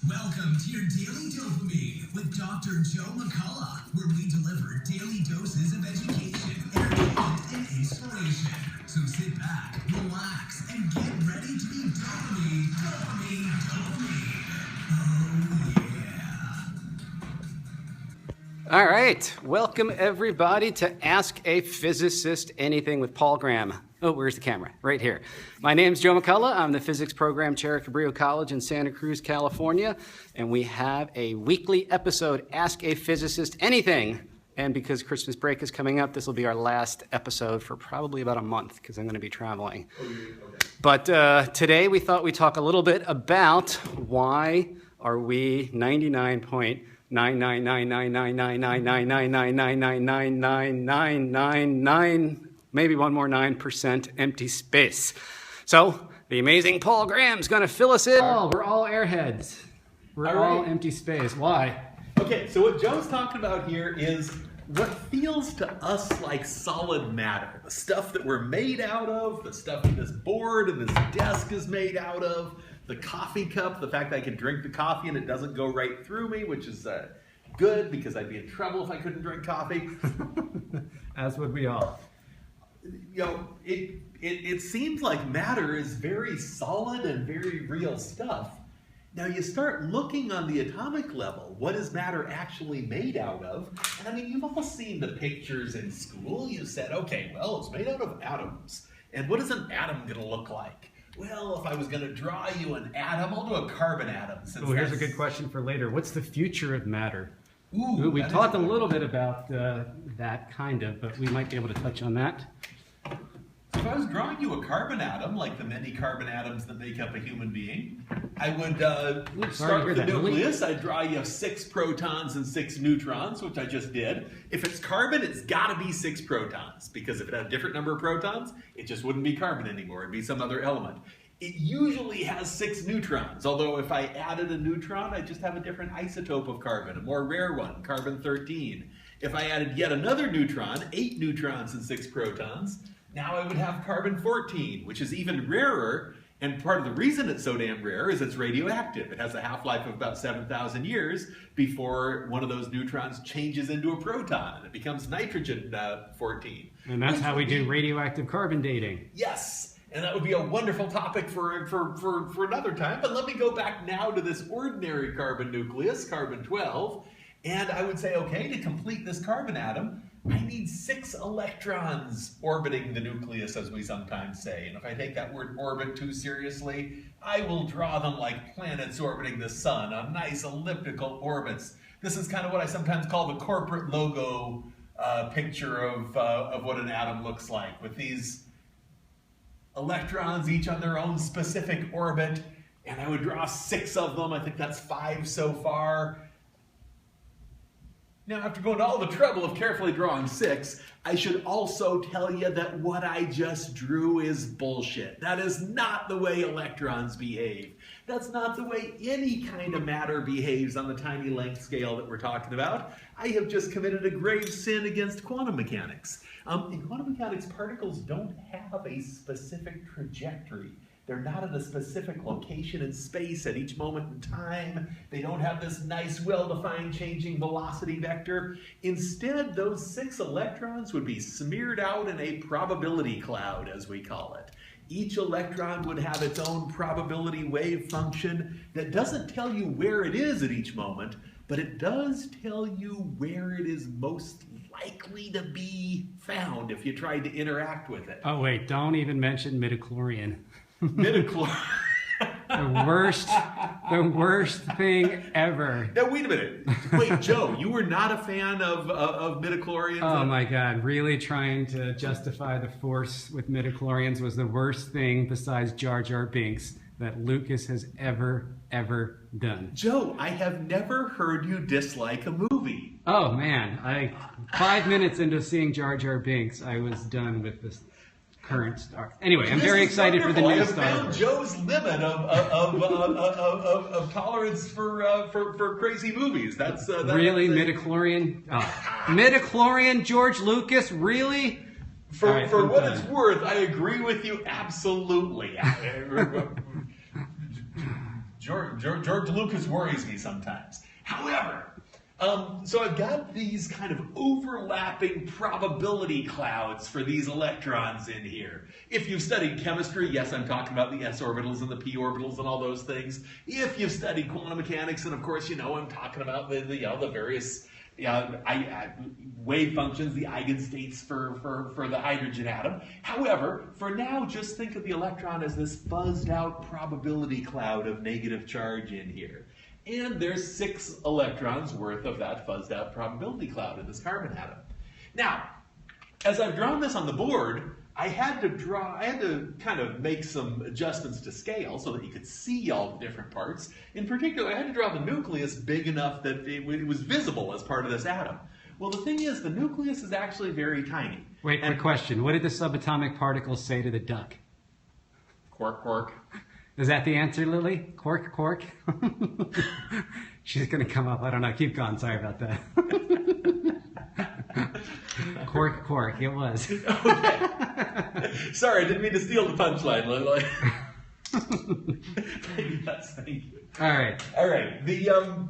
Welcome to your Daily Dopamine with Dr. Joe McCullough, where we deliver daily doses of education, entertainment, and inspiration. So sit back, relax, and get ready to be dopamine, dopamine, dopamine. Oh, yeah. All right, welcome everybody to Ask a Physicist Anything with Paul Graham. Oh, where's the camera? Right here. My name's Joe McCullough. I'm the physics program chair at Cabrillo College in Santa Cruz, California, and we have a weekly episode, Ask a Physicist Anything. And because Christmas break is coming up, this will be our last episode for probably about a month because I'm going to be traveling. Okay. But today we thought we'd talk a little bit about why are we 99.999999999999999 maybe one more 9% empty space. So the amazing Paul Graham's going to fill us in. Oh, we're all airheads. We're all empty space. Why? Okay, so what Joe's talking about here is what feels to us like solid matter. The stuff that we're made out of, the stuff that this board and this desk is made out of, the coffee cup, the fact that I can drink the coffee and it doesn't go right through me, which is good because I'd be in trouble if I couldn't drink coffee. As would we all. You know, it seems like matter is very solid and very real stuff. Now you start looking on the atomic level, what is matter actually made out of? And I mean, you've all seen the pictures in school. You said, okay, well, it's made out of atoms. And what is an atom going to look like? Well, if I was going to draw you an atom, I'll do a carbon atom. Oh, here's a good question for later. What's the future of matter? Ooh, we talked a little bit about that kind of, but we might be able to touch on that. If I was drawing you a carbon atom, like the many carbon atoms that make up a human being, I would start with the nucleus. I'd draw you 6 protons and 6 neutrons, which I just did. If it's carbon, it's got to be 6 protons, because if it had a different number of protons, it just wouldn't be carbon anymore. It'd be some other element. It usually has 6 neutrons, although if I added a neutron, I'd just have a different isotope of carbon, a more rare one, carbon-13. If I added yet another neutron, 8 neutrons and 6 protons, now I would have carbon-14, which is even rarer, and part of the reason it's so damn rare is it's radioactive. It has a half-life of about 7,000 years before one of those neutrons changes into a proton, and it becomes nitrogen-14. And that's how we do radioactive carbon dating. Yes, and that would be a wonderful topic for another time, but let me go back now to this ordinary carbon nucleus, carbon-12, and I would say, okay, to complete this carbon atom, I need 6 electrons orbiting the nucleus, as we sometimes say. And if I take that word orbit too seriously, I will draw them like planets orbiting the sun on nice elliptical orbits. This is kind of what I sometimes call the corporate logo picture of what an atom looks like, with these electrons each on their own specific orbit. And I would draw 6 of them. I think that's 5 so far. Now, after going to all the trouble of carefully drawing 6, I should also tell you that what I just drew is bullshit. That is not the way electrons behave. That's not the way any kind of matter behaves on the tiny length scale that we're talking about. I have just committed a grave sin against quantum mechanics. In quantum mechanics, particles don't have a specific trajectory. They're not at a specific location in space at each moment in time. They don't have this nice, well-defined changing velocity vector. Instead, those 6 electrons would be smeared out in a probability cloud, as we call it. Each electron would have its own probability wave function that doesn't tell you where it is at each moment, but it does tell you where it is most likely to be found if you tried to interact with it. Oh, wait, don't even mention midichlorian. Midichlorian. The worst thing ever. Now, wait a minute. Wait, Joe, you were not a fan of midichlorians? Oh, my God. Really trying to justify the force with midichlorians was the worst thing besides Jar Binks that Lucas has ever done. Joe, I have never heard you dislike a movie. Oh, man. 5 minutes into seeing Jar Binks, I was done with this current Star. Anyway, I'm very excited for the new Star. I have found Joe's limit of tolerance for crazy movies. That's really midichlorian. Midichlorian, George Lucas, really? For what it's worth, I agree with you absolutely. George Lucas worries me sometimes. However, so I've got these kind of overlapping probability clouds for these electrons in here. If you've studied chemistry, yes, I'm talking about the s orbitals and the p orbitals and all those things. If you've studied quantum mechanics, and of course you know I'm talking about the various wave functions, the eigenstates for the hydrogen atom. However, for now, just think of the electron as this fuzzed out probability cloud of negative charge in here. And there's 6 electrons worth of that fuzzed out probability cloud in this carbon atom. Now, as I've drawn this on the board, I had to kind of make some adjustments to scale so that you could see all the different parts. In particular, I had to draw the nucleus big enough that it was visible as part of this atom. Well, the thing is, the nucleus is actually very tiny. Wait, quick question. What did the subatomic particles say to the duck? Quark, quark. Is that the answer, Lily? Quark, quark? She's going to come up. I don't know. Keep going. Sorry about that. Quark, quark. It was. Okay. Sorry, I didn't mean to steal the punchline, Lily. Yes, thank you. All right. All right. The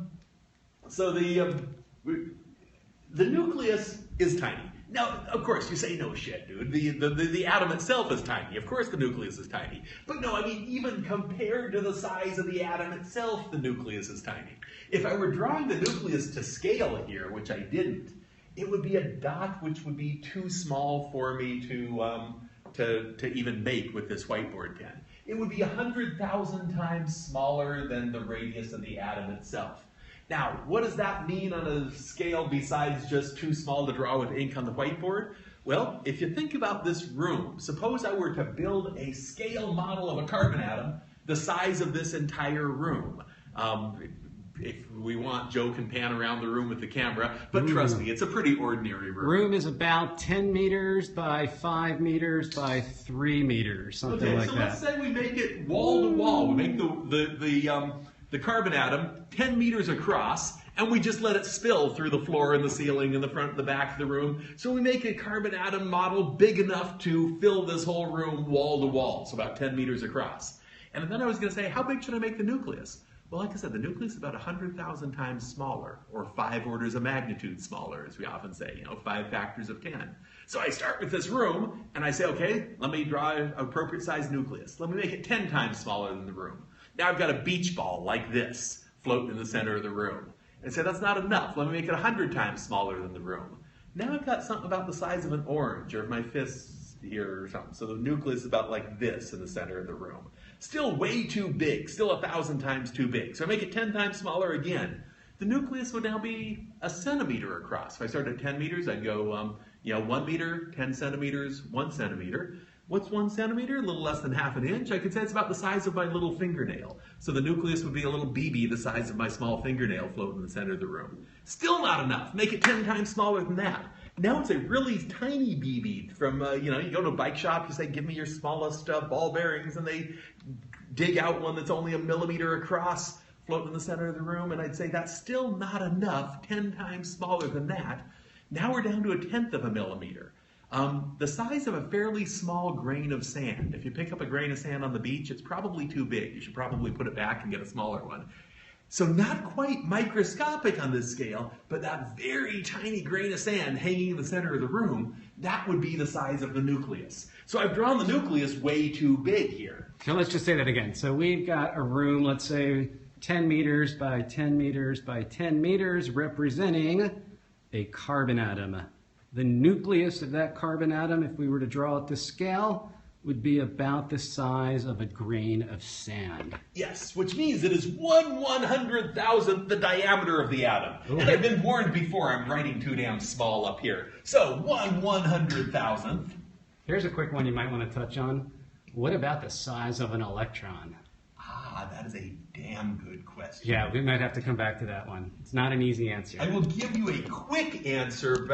nucleus is tiny. Now, of course, you say, no shit, dude. The atom itself is tiny. Of course the nucleus is tiny. But no, I mean, even compared to the size of the atom itself, the nucleus is tiny. If I were drawing the nucleus to scale here, which I didn't, it would be a dot which would be too small for me to even make with this whiteboard pen. It would be 100,000 times smaller than the radius of the atom itself. Now, what does that mean on a scale besides just too small to draw with ink on the whiteboard? Well, if you think about this room, suppose I were to build a scale model of a carbon atom the size of this entire room. If we want, Joe can pan around the room with the camera, but trust me, it's a pretty ordinary room. Room is about 10 meters by 5 meters by 3 meters, something like that. Okay, so let's say we make it wall to wall. We make the carbon atom 10 meters across, and we just let it spill through the floor and the ceiling and the front and the back of the room. So we make a carbon atom model big enough to fill this whole room wall to wall, so about 10 meters across. And then I was going to say, how big should I make the nucleus? Well, like I said, the nucleus is about 100,000 times smaller, or 5 orders of magnitude smaller, as we often say, 5 factors of 10. So I start with this room, and I say, okay, let me draw an appropriate sized nucleus. Let me make it 10 times smaller than the room. Now I've got a beach ball like this floating in the center of the room. And say, that's not enough. Let me make it 100 times smaller than the room. Now I've got something about the size of an orange, or my fist here or something. So the nucleus is about like this in the center of the room. Still way too big, still 1,000 times too big. So I make it 10 times smaller again. The nucleus would now be a centimeter across. If I started at 10 meters, I'd go 1 meter, 10 centimeters, 1 centimeter. What's 1 centimeter? A little less than half an inch. I could say it's about the size of my little fingernail. So the nucleus would be a little BB the size of my small fingernail floating in the center of the room. Still not enough. Make it 10 times smaller than that. Now it's a really tiny BB from, you go to a bike shop, you say, give me your smallest ball bearings, and they dig out one that's only 1 millimeter across, floating in the center of the room, and I'd say that's still not enough, 10 times smaller than that. Now we're down to 1/10 of a millimeter. The size of a fairly small grain of sand. If you pick up a grain of sand on the beach, it's probably too big. You should probably put it back and get a smaller one. So not quite microscopic on this scale, but that very tiny grain of sand hanging in the center of the room, that would be the size of the nucleus. So I've drawn the nucleus way too big here. So let's just say that again. So we've got a room, let's say 10 meters by 10 meters by 10 meters, representing a carbon atom. The nucleus of that carbon atom, if we were to draw it to scale, would be about the size of a grain of sand. Yes, which means it is 1/100,000th the diameter of the atom. Ooh. And I've been warned before, I'm writing too damn small up here. So 1/100,000th. Here's a quick one you might want to touch on. What about the size of an electron? Ah, that is a damn good question. Yeah, we might have to come back to that one. It's not an easy answer. I will give you a quick answer,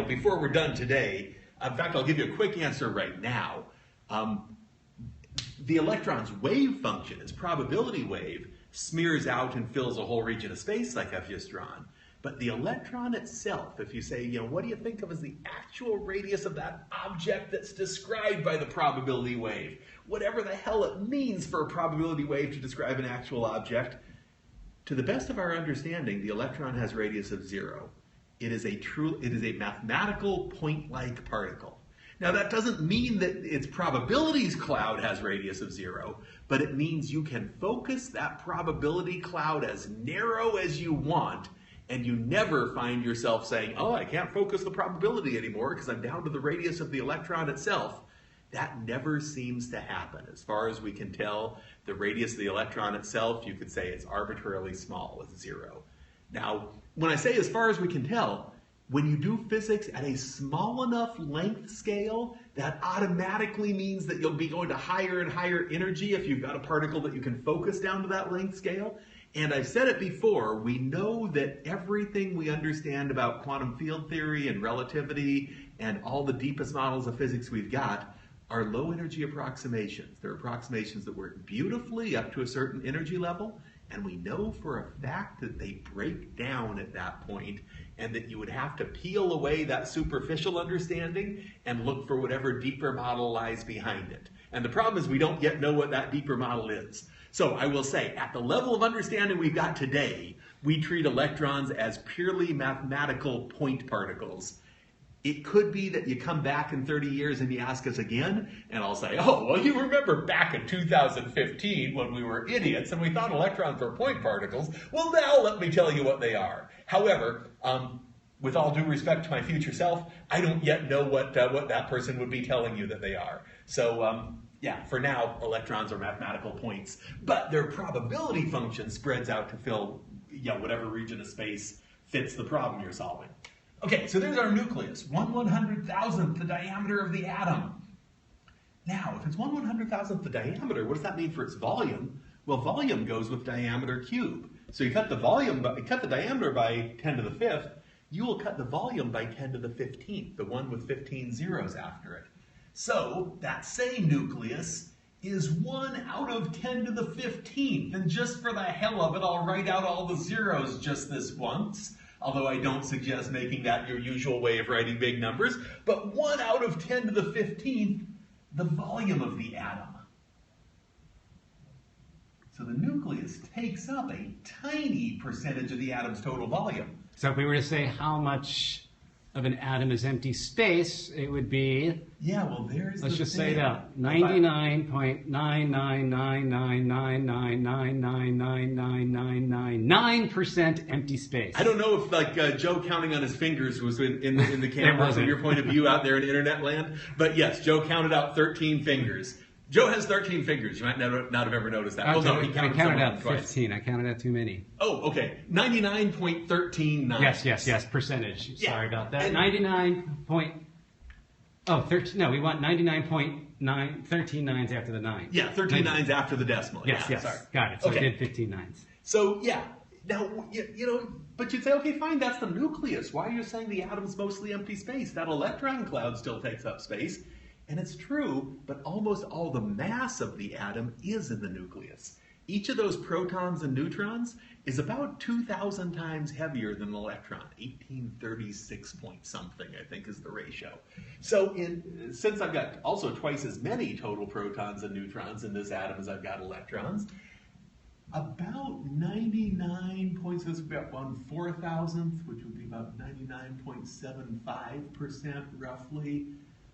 before we're done today. In fact, I'll give you a quick answer right now. The electron's wave function, its probability wave, smears out and fills a whole region of space like I've just drawn. But the electron itself, if you say, what do you think of as the actual radius of that object that's described by the probability wave? Whatever the hell it means for a probability wave to describe an actual object, to the best of our understanding, the electron has radius of 0. It is a mathematical point-like particle. Now that doesn't mean that its probabilities cloud has radius of 0, but it means you can focus that probability cloud as narrow as you want, and you never find yourself saying, oh, I can't focus the probability anymore because I'm down to the radius of the electron itself. That never seems to happen. As far as we can tell, the radius of the electron itself, you could say it's arbitrarily small, it's 0. Now, when I say as far as we can tell, when you do physics at a small enough length scale, that automatically means that you'll be going to higher and higher energy if you've got a particle that you can focus down to that length scale. And I've said it before, we know that everything we understand about quantum field theory and relativity and all the deepest models of physics we've got are low energy approximations. They're approximations that work beautifully up to a certain energy level, and we know for a fact that they break down at that point, and that you would have to peel away that superficial understanding and look for whatever deeper model lies behind it. And the problem is we don't yet know what that deeper model is. So I will say, at the level of understanding we've got today, we treat electrons as purely mathematical point particles. It could be that you come back in 30 years and you ask us again, and I'll say, oh, well, you remember back in 2015 when we were idiots and we thought electrons were point particles. Well, now let me tell you what they are. However, with all due respect to my future self, I don't yet know what that person would be telling you that they are. So, yeah, for now, electrons are mathematical points, but their probability function spreads out to fill whatever region of space fits the problem you're solving. Okay, so there's our nucleus, 1/100,000th the diameter of the atom. Now, if it's 1/100,000th the diameter, what does that mean for its volume? Well, volume goes with diameter cubed. So you cut the diameter by 10 to the 5th, you will cut the volume by 10 to the 15th, the one with 15 zeros after it. So that same nucleus is 1 out of 10 to the 15th. And just for the hell of it, I'll write out all the zeros just this once. Although I don't suggest making that your usual way of writing big numbers. But 1 out of 10 to the 15th, the volume of the atom. So the nucleus takes up a tiny percentage of the atom's total volume. So if we were to say how much of an atom is empty space, it would be, yeah, well, let's just say that 99.99999999999% empty space. I don't know if Joe counting on his fingers was in the camera from your point of view out there in internet land, but yes, Joe counted out 13 fingers. Joe has 13 fingers. You might not have ever noticed that. Well, no, he counted out 15. I counted out too many. Oh, okay. 99.139. Yes. Percentage. Yeah. Sorry about that. 13. No, we want 99.9. 13 nines after the 9. Yeah, 13 nines after the decimal. Yes. Sorry. Got it. So okay. I did 15 nines. So, yeah. Now, but you'd say, okay, fine, that's the nucleus. Why are you saying the atom's mostly empty space? That electron cloud still takes up space. And it's true, but almost all the mass of the atom is in the nucleus. Each of those protons and neutrons is about 2,000 times heavier than an electron. 1836 point something, I think, is the ratio. So since I've got also twice as many total protons and neutrons in this atom as I've got electrons, about 99 points, so this would be about 1/4000th, which would be about 99.75% roughly,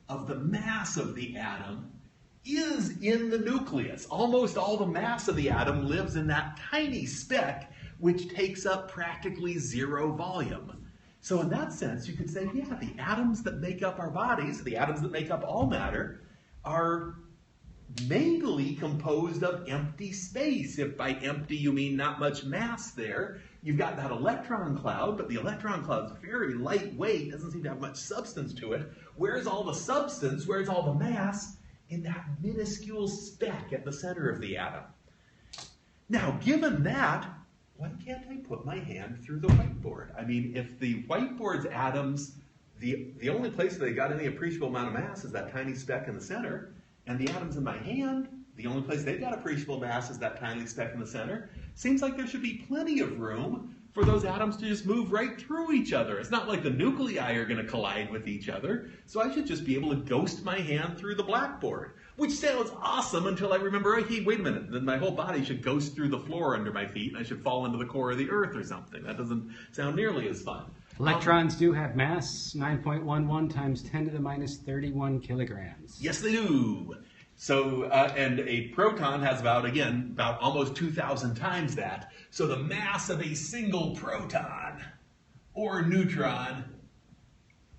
of the mass of the atom is in the nucleus. Almost all the mass of the atom lives in that tiny speck, which takes up practically 0 volume. So in that sense, you could say, yeah, the atoms that make up our bodies, the atoms that make up all matter, are mainly composed of empty space. If by empty you mean not much mass there, you've got that electron cloud, but the electron cloud's very lightweight, doesn't seem to have much substance to it. Where's all the substance? Where's all the mass? In that minuscule speck at the center of the atom. Now, given that, why can't I put my hand through the whiteboard? I mean, if the whiteboard's atoms, the only place they got any appreciable amount of mass is that tiny speck in the center, and the atoms in my hand, the only place they've got appreciable mass is that tiny speck in the center, seems like there should be plenty of room for those atoms to just move right through each other. It's not like the nuclei are going to collide with each other, so I should just be able to ghost my hand through the blackboard, which sounds awesome until I remember, oh, hey, wait a minute, then my whole body should ghost through the floor under my feet, and I should fall into the core of the earth or something. That doesn't sound nearly as fun. Electrons do have mass, 9.11 times 10 to the minus 31 kilograms. Yes, they do. So, and a proton has about almost 2,000 times that. So the mass of a single proton or neutron,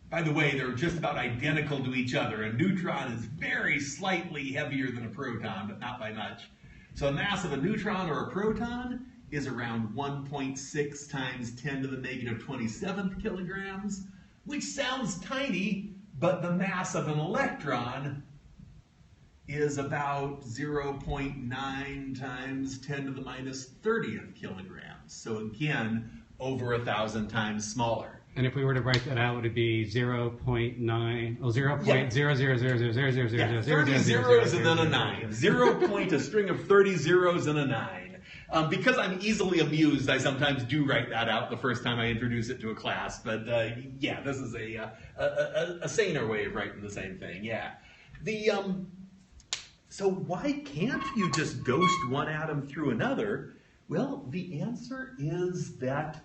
by the way, they're just about identical to each other. A neutron is very slightly heavier than a proton, but not by much. So the mass of a neutron or a proton is around 1.6 times 10 to the negative 27th kilograms, which sounds tiny, but the mass of an electron is about 0.9 times 10 to the minus 30th kilograms. So again, over 1,000 times smaller. And if we were to write that out, would it be 0.9, oh, 0.0000000000000000000000000000000000000000000000000000000000000000000000000000000000000000000000000000000000000000000000000000000000000000000000000000000000000000000000000000000000000000000000000000000000000000000000000000000000000000000000000000000000000000000000000000000000000000000000000000000000000000000000000000000000000000000000000000000000000000000000000000000000000000000000000000000000000000000000000000000000000000000000000000000000000000000000000000000000000 Because I'm easily amused, I sometimes do write that out the first time I introduce it to a class. But yeah, this is a saner way of writing the same thing. Yeah. So why can't you just ghost one atom through another? Well, the answer is that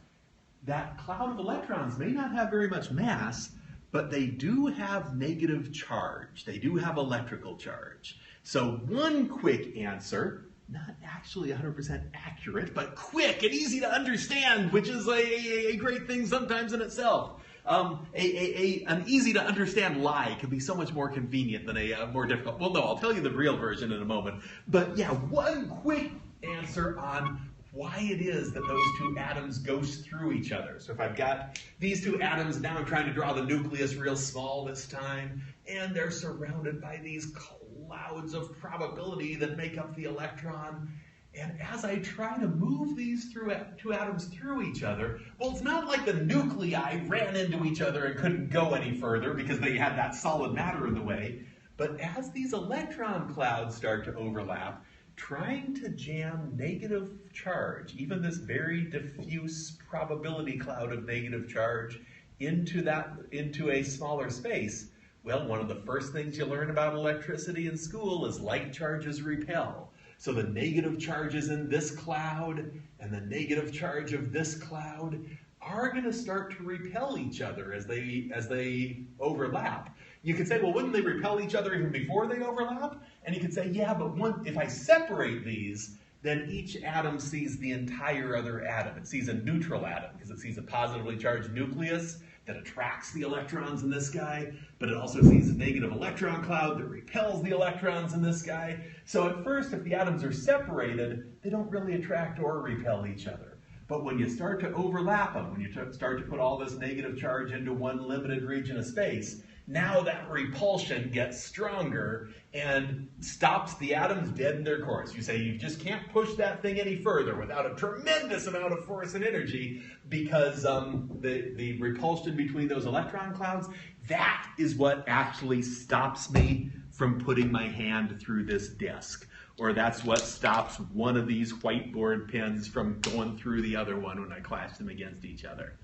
cloud of electrons may not have very much mass, but they do have negative charge. They do have electrical charge. So one quick answer, not actually 100% accurate, but quick and easy to understand, which is a great thing sometimes in itself. An easy to understand lie can be so much more convenient than a more difficult. Well, no, I'll tell you the real version in a moment. But yeah, one quick answer on why it is that those two atoms ghost through each other. So if I've got these two atoms, now I'm trying to draw the nucleus real small this time, and they're surrounded by these clouds of probability that make up the electron. And as I try to move these two atoms through each other, well, it's not like the nuclei ran into each other and couldn't go any further because they had that solid matter in the way. But as these electron clouds start to overlap, trying to jam negative charge, even this very diffuse probability cloud of negative charge, into a smaller space, well, one of the first things you learn about electricity in school is like charges repel. So the negative charges in this cloud and the negative charge of this cloud are going to start to repel each other as they overlap. You could say, well, wouldn't they repel each other even before they overlap? And you could say, yeah, but if I separate these, then each atom sees the entire other atom. It sees a neutral atom because it sees a positively charged nucleus that attracts the electrons in this guy, but it also sees a negative electron cloud that repels the electrons in this guy. So at first, if the atoms are separated, they don't really attract or repel each other. But when you start to overlap them, when you start to put all this negative charge into one limited region of space, now that repulsion gets stronger and stops the atoms dead in their course. You say you just can't push that thing any further without a tremendous amount of force and energy because the repulsion between those electron clouds, that is what actually stops me from putting my hand through this desk. Or that's what stops one of these whiteboard pens from going through the other one when I clash them against each other.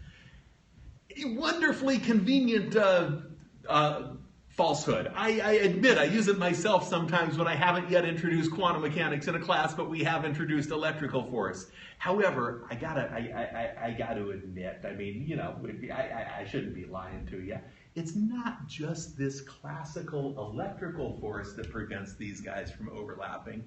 A wonderfully convenient falsehood. I admit I use it myself sometimes when I haven't yet introduced quantum mechanics in a class, but we have introduced electrical force. However, I gotta admit, I mean, you know, I shouldn't be lying to you. It's not just this classical electrical force that prevents these guys from overlapping.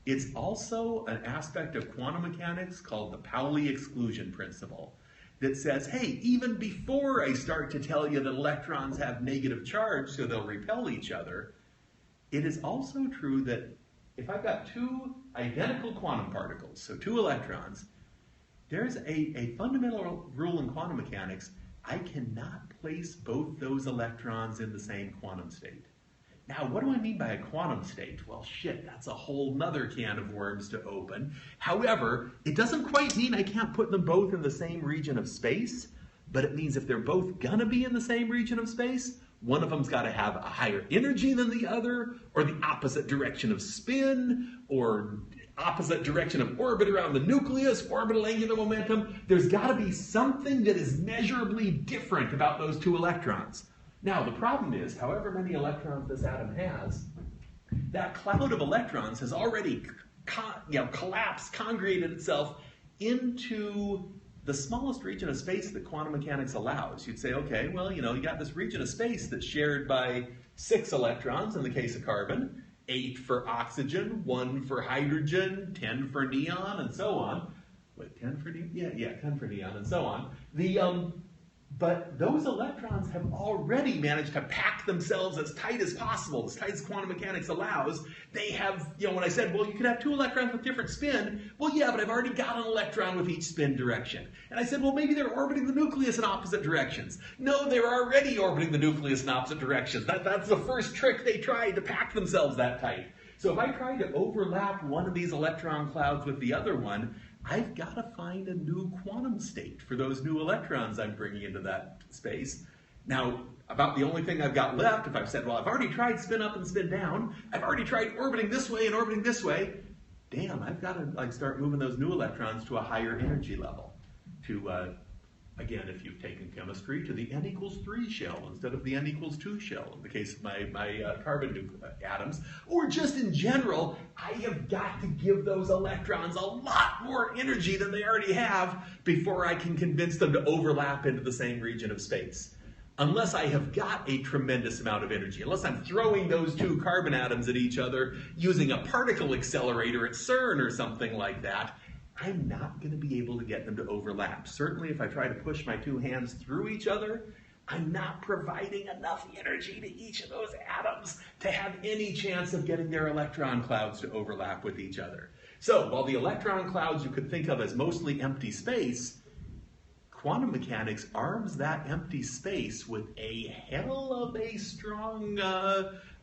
It's also an aspect of quantum mechanics called the Pauli exclusion principle that says, hey, even before I start to tell you that electrons have negative charge so they'll repel each other, it is also true that if I've got two identical quantum particles, so two electrons, there's a fundamental rule in quantum mechanics. I cannot place both those electrons in the same quantum state. Now, what do I mean by a quantum state? Well, shit, that's a whole nother can of worms to open. However, it doesn't quite mean I can't put them both in the same region of space, but it means if they're both gonna be in the same region of space, one of them's gotta have a higher energy than the other, or the opposite direction of spin, or opposite direction of orbit around the nucleus, orbital angular momentum. There's got to be something that is measurably different about those two electrons. Now, the problem is, however many electrons this atom has, that cloud of electrons has already collapsed, congregated itself into the smallest region of space that quantum mechanics allows. You'd say, okay, well, you got this region of space that's shared by 6 electrons in the case of carbon, 8 for oxygen, 1 for hydrogen, 10 for neon, and so on. Wait, 10 for neon? Yeah, 10 for neon, and so on. But those electrons have already managed to pack themselves as tight as possible, as tight as quantum mechanics allows. They have, when I said, well, you could have 2 electrons with different spin, well, yeah, but I've already got an electron with each spin direction. And I said, well, maybe they're orbiting the nucleus in opposite directions. No, they're already orbiting the nucleus in opposite directions. That's the first trick they tried to pack themselves that tight. So if I try to overlap one of these electron clouds with the other one, I've got to find a new quantum state for those new electrons I'm bringing into that space. Now, about the only thing I've got left, if I've said, well, I've already tried spin up and spin down, I've already tried orbiting this way and orbiting this way, damn, I've got to start moving those new electrons to a higher energy level. To, again, if you've taken chemistry, to the n equals 3 shell instead of the n equals 2 shell in the case of my carbon atoms. Or just in general, I have got to give those electrons a lot more energy than they already have before I can convince them to overlap into the same region of space. Unless I have got a tremendous amount of energy, unless I'm throwing those 2 carbon atoms at each other using a particle accelerator at CERN or something like that, I'm not going to be able to get them to overlap. Certainly if I try to push my 2 hands through each other, I'm not providing enough energy to each of those atoms to have any chance of getting their electron clouds to overlap with each other. So while the electron clouds you could think of as mostly empty space, quantum mechanics arms that empty space with a hell of a strong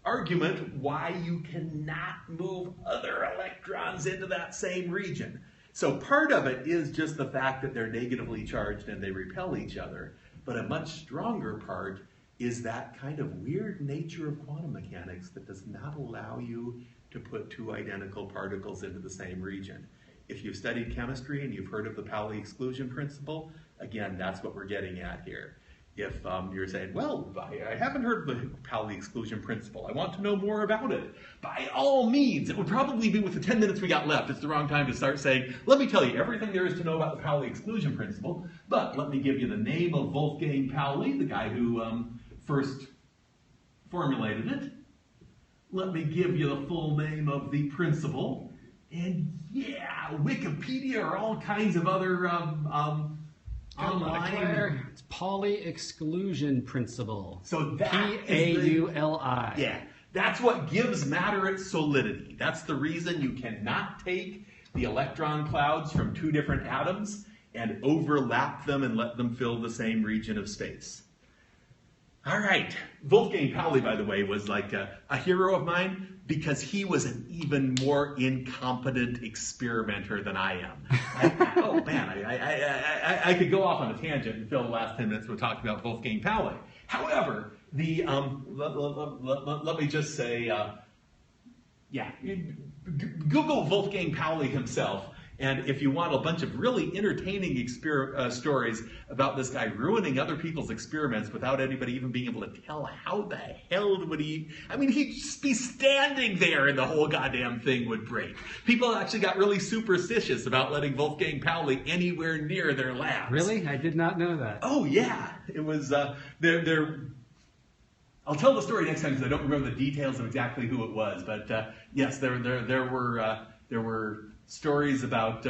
argument why you cannot move other electrons into that same region. So part of it is just the fact that they're negatively charged and they repel each other. But a much stronger part is that kind of weird nature of quantum mechanics that does not allow you to put 2 identical particles into the same region. If you've studied chemistry and you've heard of the Pauli exclusion principle, again, that's what we're getting at here. If you're saying, well, I haven't heard of the Pauli exclusion principle, I want to know more about it, by all means, it would probably be with the 10 minutes we got left. It's the wrong time to start saying, let me tell you everything there is to know about the Pauli exclusion principle, but let me give you the name of Wolfgang Pauli, the guy who first formulated it. Let me give you the full name of the principle, and yeah, Wikipedia or all kinds of other online. It's Pauli exclusion principle. So that P-A-U-L-I. Yeah, that's what gives matter its solidity. That's the reason you cannot take the electron clouds from 2 different atoms and overlap them and let them fill the same region of space. All right, Wolfgang Pauli, by the way, was like a hero of mine because he was an even more incompetent experimenter than I am. Oh man, I could go off on a tangent and fill the last 10 minutes with talking about Wolfgang Pauli. However, let me just say, Google Wolfgang Pauli himself. And if you want a bunch of really entertaining stories about this guy ruining other people's experiments without anybody even being able to tell how the hell would he... I mean, he'd just be standing there and the whole goddamn thing would break. People actually got really superstitious about letting Wolfgang Pauli anywhere near their labs. Really? I did not know that. Oh, yeah. It was... I'll tell the story next time because I don't remember the details of exactly who it was. But yes, there were stories about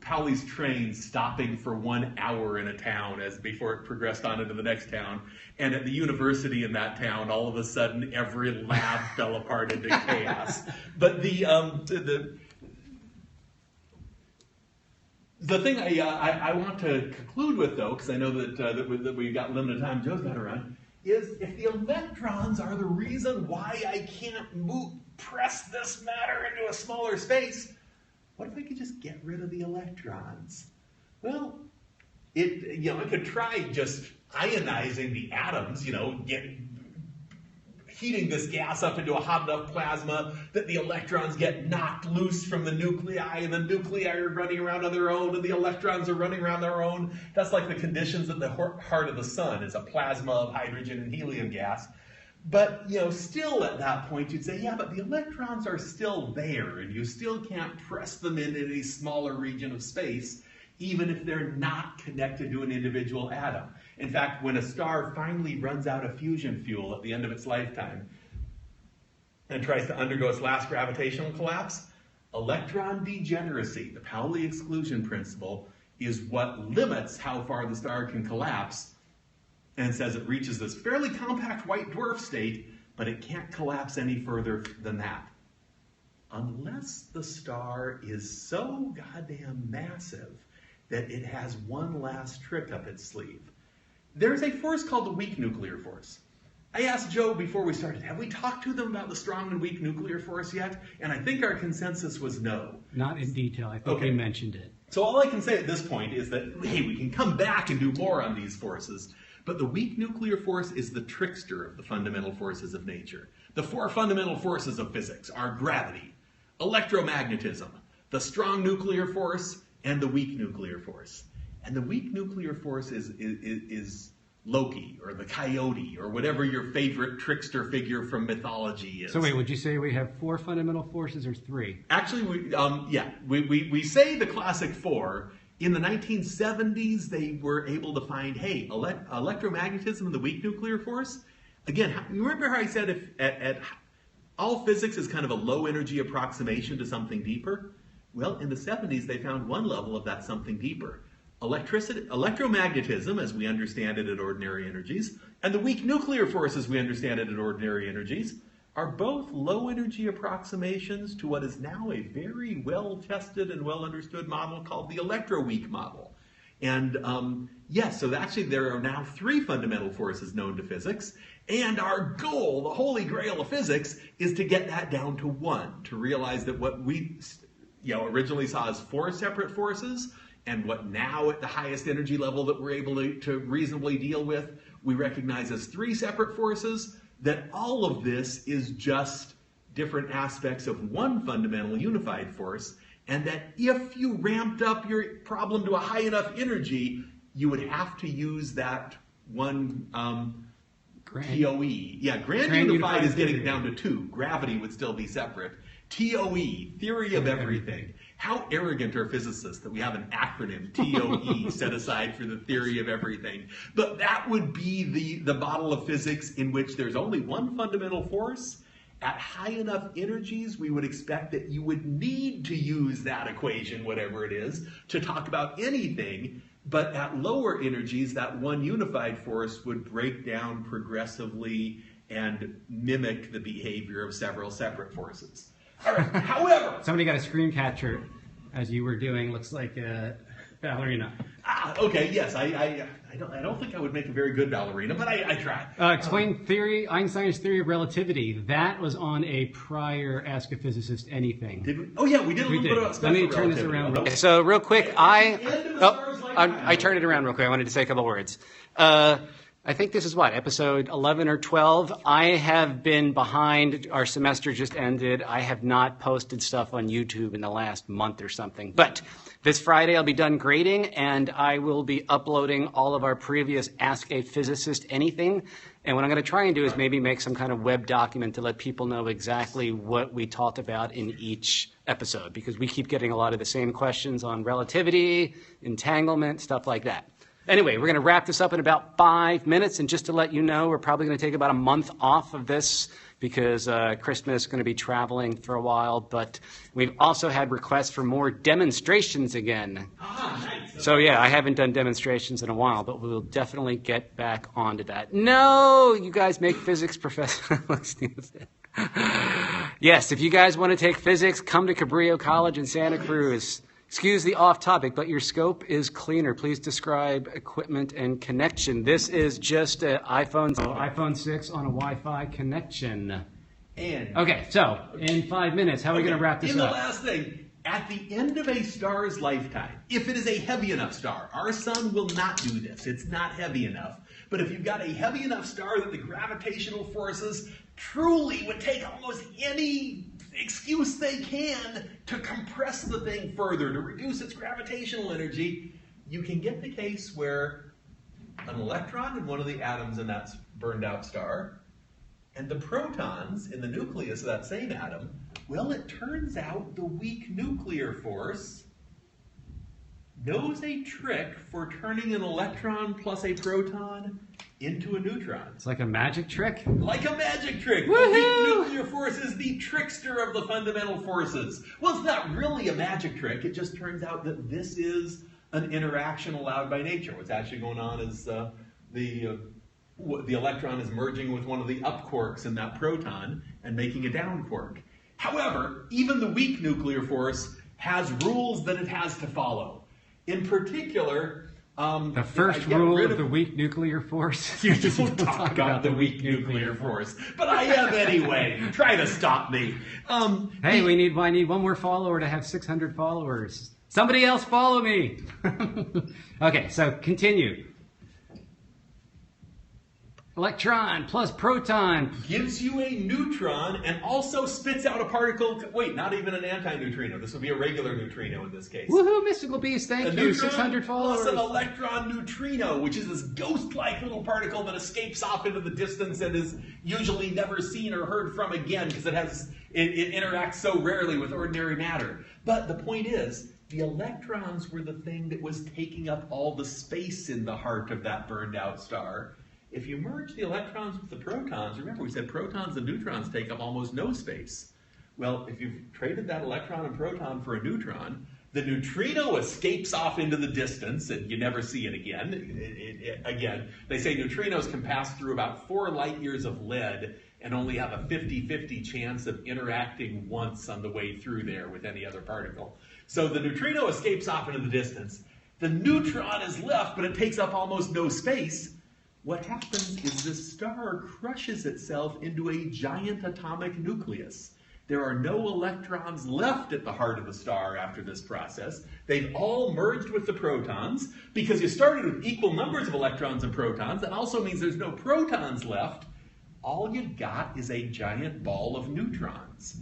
Pauli's train stopping for 1 hour in a town before it progressed on into the next town. And at the university in that town, all of a sudden, every lab fell apart into chaos. But the thing I want to conclude with, though, because I know that we've got limited time, Joe's got to run, is if the electrons are the reason why I can't press this matter into a smaller space, what if I could just get rid of the electrons? Well, I could try just ionizing the atoms, heating this gas up into a hot enough plasma that the electrons get knocked loose from the nuclei, and the nuclei are running around on their own, and the electrons are running around their own. That's like the conditions at the heart of the sun, is a plasma of hydrogen and helium gas. But, still at that point, you'd say, yeah, but the electrons are still there, and you still can't press them into any smaller region of space, even if they're not connected to an individual atom. In fact, when a star finally runs out of fusion fuel at the end of its lifetime and tries to undergo its last gravitational collapse, electron degeneracy, the Pauli exclusion principle, is what limits how far the star can collapse, and says it reaches this fairly compact white dwarf state, but it can't collapse any further than that. Unless the star is so goddamn massive that it has one last trick up its sleeve. There's a force called the weak nuclear force. I asked Joe before we started, have we talked to them about the strong and weak nuclear force yet? And I think our consensus was no. Not in detail. I think we mentioned it. So all I can say at this point is that, hey, we can come back and do more on these forces. But the weak nuclear force is the trickster of the fundamental forces of nature. The four fundamental forces of physics are gravity, electromagnetism, the strong nuclear force, and the weak nuclear force. And the weak nuclear force is Loki, or the coyote, or whatever your favorite trickster figure from mythology is. So wait, would you say we have 4 fundamental forces or 3? Actually, we say the classic 4. In the 1970s, they were able to find, hey, electromagnetism and the weak nuclear force. Again, you remember how I said all physics is kind of a low energy approximation to something deeper? Well, in the 70s, they found one level of that something deeper. Electromagnetism, as we understand it at ordinary energies, and the weak nuclear force, as we understand it at ordinary energies, are both low energy approximations to what is now a very well-tested and well-understood model called the electroweak model. And yes, so actually there are now 3 fundamental forces known to physics, and our goal, the holy grail of physics, is to get that down to 1, to realize that what we originally saw as 4 separate forces, and what now at the highest energy level that we're able to reasonably deal with, we recognize as 3 separate forces, that all of this is just different aspects of one fundamental unified force, and that if you ramped up your problem to a high enough energy, you would have to use that one TOE. Yeah, grand unified is getting down to 2. Gravity would still be separate. TOE, theory of everything. How arrogant are physicists that we have an acronym, TOE, set aside for the theory of everything. But that would be the model of physics in which there's only one fundamental force. At high enough energies, we would expect that you would need to use that equation, whatever it is, to talk about anything. But at lower energies, that one unified force would break down progressively and mimic the behavior of several separate forces. All right. However, somebody got a screen capture as you were doing. Looks like a ballerina. Okay. Yes. I don't think I would make a very good ballerina, but I try. Explain Einstein's theory of relativity. That was on a prior Ask a Physicist Anything. Did we? Oh yeah, we did a little bit about special relativity. Let me turn this around. Okay, so real quick, I turned it around real quick. I wanted to say a couple words. I think this is episode 11 or 12. I have been behind. Our semester just ended. I have not posted stuff on YouTube in the last month or something. But this Friday I'll be done grading, and I will be uploading all of our previous Ask a Physicist Anything. And what I'm going to try and do is maybe make some kind of web document to let people know exactly what we talked about in each episode, because we keep getting a lot of the same questions on relativity, entanglement, stuff like that. Anyway, we're going to wrap this up in about 5 minutes, and just to let you know, we're probably going to take about a month off of this because Christmas is going to be traveling for a while, but we've also had requests for more demonstrations again. Nice. So yeah, I haven't done demonstrations in a while, but we'll definitely get back onto that. No, you guys make physics professionals. Yes, if you guys want to take physics, come to Cabrillo College in Santa Cruz. Excuse the off topic, but your scope is cleaner. Please describe equipment and connection. This is just an iPhone 6 on a Wi-Fi connection. Okay, so in 5 minutes, how are we going to wrap this up? In the last thing, at the end of a star's lifetime, if it is a heavy enough star, our sun will not do this. It's not heavy enough. But if you've got a heavy enough star that the gravitational forces truly would take almost any excuse they can to compress the thing further, to reduce its gravitational energy, you can get the case where an electron in one of the atoms in that burned out star and the protons in the nucleus of that same atom, well, it turns out the weak nuclear force knows a trick for turning an electron plus a proton into a neutron. It's like a magic trick. Like a magic trick. Woohoo! The weak nuclear force is the trickster of the fundamental forces. Well, it's not really a magic trick. It just turns out that this is an interaction allowed by nature. What's actually going on is the electron is merging with one of the up quarks in that proton and making a down quark. However, even the weak nuclear force has rules that it has to follow. In particular, the first rule of the weak nuclear force. You don't talk about the weak nuclear force, but I am anyway. Try to stop me. Hey, I need one more follower to have 600 followers. Somebody else follow me. Okay, so continue. Electron plus proton gives you a neutron and also spits out a particle. Wait, not even an antineutrino. This would be a regular neutrino in this case. Woohoo, Mystical Beast, thank you. 600 followers. Plus an electron neutrino, which is this ghost-like little particle that escapes off into the distance and is usually never seen or heard from again because it interacts so rarely with ordinary matter. But the point is, the electrons were the thing that was taking up all the space in the heart of that burned out star. If you merge the electrons with the protons, remember we said protons and neutrons take up almost no space. Well, if you've traded that electron and proton for a neutron, the neutrino escapes off into the distance and you never see it again. Again, they say neutrinos can pass through about 4 light years of lead and only have a 50-50 chance of interacting once on the way through there with any other particle. So the neutrino escapes off into the distance. The neutron is left, but it takes up almost no space. What happens is the star crushes itself into a giant atomic nucleus. There are no electrons left at the heart of the star after this process. They've all merged with the protons. Because you started with equal numbers of electrons and protons, that also means there's no protons left. All you've got is a giant ball of neutrons.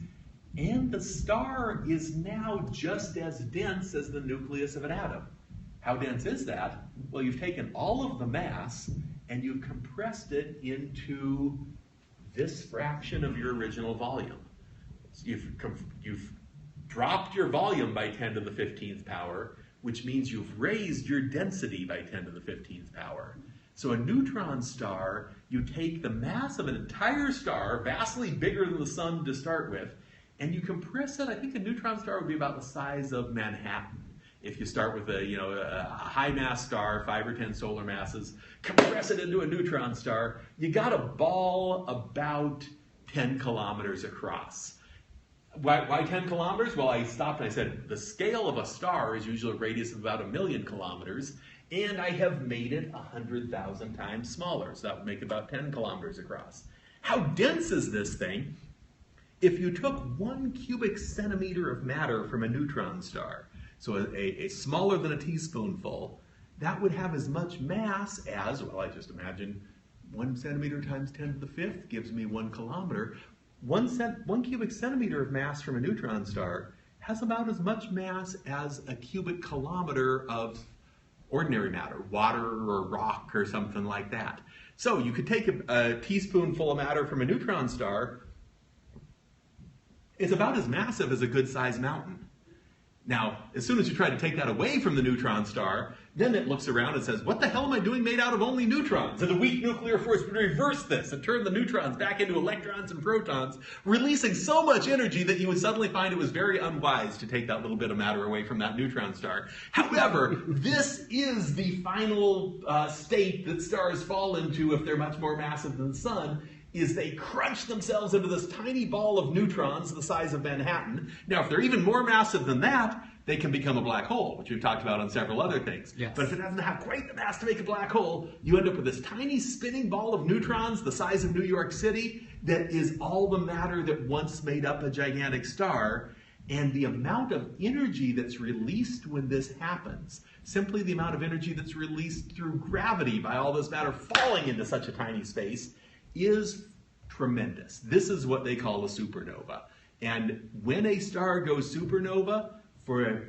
And the star is now just as dense as the nucleus of an atom. How dense is that? Well, you've taken all of the mass and you've compressed it into this fraction of your original volume. You've dropped your volume by 10 to the 15th power, which means you've raised your density by 10 to the 15th power. So a neutron star, you take the mass of an entire star, vastly bigger than the sun to start with, and you compress it. I think a neutron star would be about the size of Manhattan. If you start with a high mass star, 5 or 10 solar masses, compress it into a neutron star, you got a ball about 10 kilometers across. Why 10 kilometers? Well, I stopped and I said, the scale of a star is usually a radius of about 1,000,000 kilometers, and I have made it 100,000 times smaller, so that would make about 10 kilometers across. How dense is this thing? If you took 1 cubic centimeter of matter from a neutron star, so a smaller than a teaspoonful, that would have as much mass as, well, I just imagine 1 centimeter times 10 to the 5th gives me 1 kilometer. 1 cubic centimeter of mass from a neutron star has about as much mass as a cubic kilometer of ordinary matter, water or rock or something like that. So you could take a teaspoonful of matter from a neutron star. It's about as massive as a good-sized mountain. Now, as soon as you try to take that away from the neutron star, then it looks around and says, what the hell am I doing made out of only neutrons? And the weak nuclear force would reverse this and turn the neutrons back into electrons and protons, releasing so much energy that you would suddenly find it was very unwise to take that little bit of matter away from that neutron star. However, this is the final state that stars fall into if they're much more massive than the sun, is they crunch themselves into this tiny ball of neutrons the size of Manhattan. Now, if they're even more massive than that, they can become a black hole, which we've talked about on several other things. Yes. But if it doesn't have quite the mass to make a black hole, you end up with this tiny spinning ball of neutrons the size of New York City that is all the matter that once made up a gigantic star. And the amount of energy that's released when this happens, simply the amount of energy that's released through gravity by all this matter falling into such a tiny space, is tremendous. This is what they call a supernova. And when a star goes supernova, for a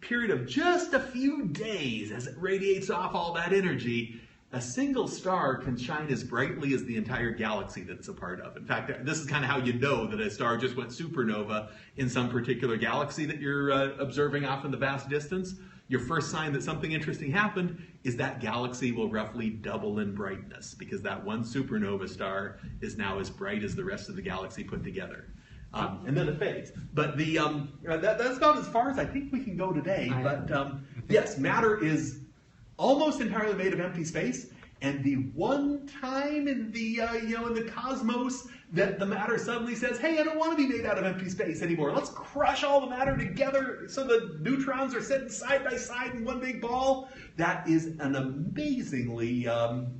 period of just a few days, as it radiates off all that energy, a single star can shine as brightly as the entire galaxy that it's a part of. In fact, this is kind of how you know that a star just went supernova in some particular galaxy that you're observing off in the vast distance. Your first sign that something interesting happened is that galaxy will roughly double in brightness, because that one supernova star is now as bright as the rest of the galaxy put together. And then it fades. But that's about as far as I think we can go today. But yes, matter is almost entirely made of empty space, and the one time in the in the cosmos that the matter suddenly says, "Hey, I don't want to be made out of empty space anymore. Let's crush all the matter together so the neutrons are sitting side by side in one big ball." That is an amazingly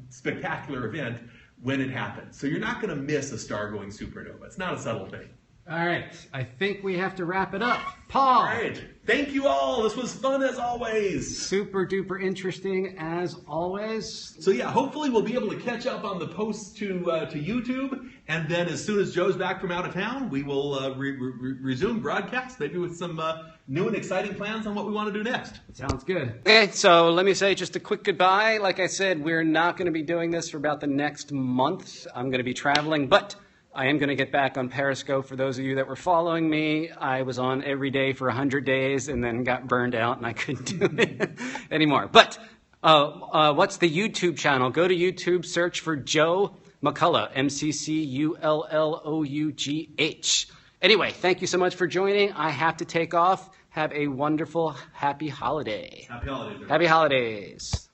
spectacular event when it happens. So you're not going to miss a star going supernova. It's not a subtle thing. All right, I think we have to wrap it up. Paul! All right, thank you all. This was fun as always. Super duper interesting as always. So yeah, hopefully we'll be able to catch up on the posts to YouTube, and then as soon as Joe's back from out of town, we will resume broadcast, maybe with some new and exciting plans on what we want to do next. Sounds good. Okay, so let me say just a quick goodbye. Like I said, we're not going to be doing this for about the next month. I'm going to be traveling, but I am going to get back on Periscope. For those of you that were following me, I was on every day for 100 days and then got burned out and I couldn't do it anymore. But what's the YouTube channel? Go to YouTube, search for Joe McCullough, McCullough. Anyway, thank you so much for joining. I have to take off. Have a wonderful, happy holiday. Happy holidays. Happy holidays.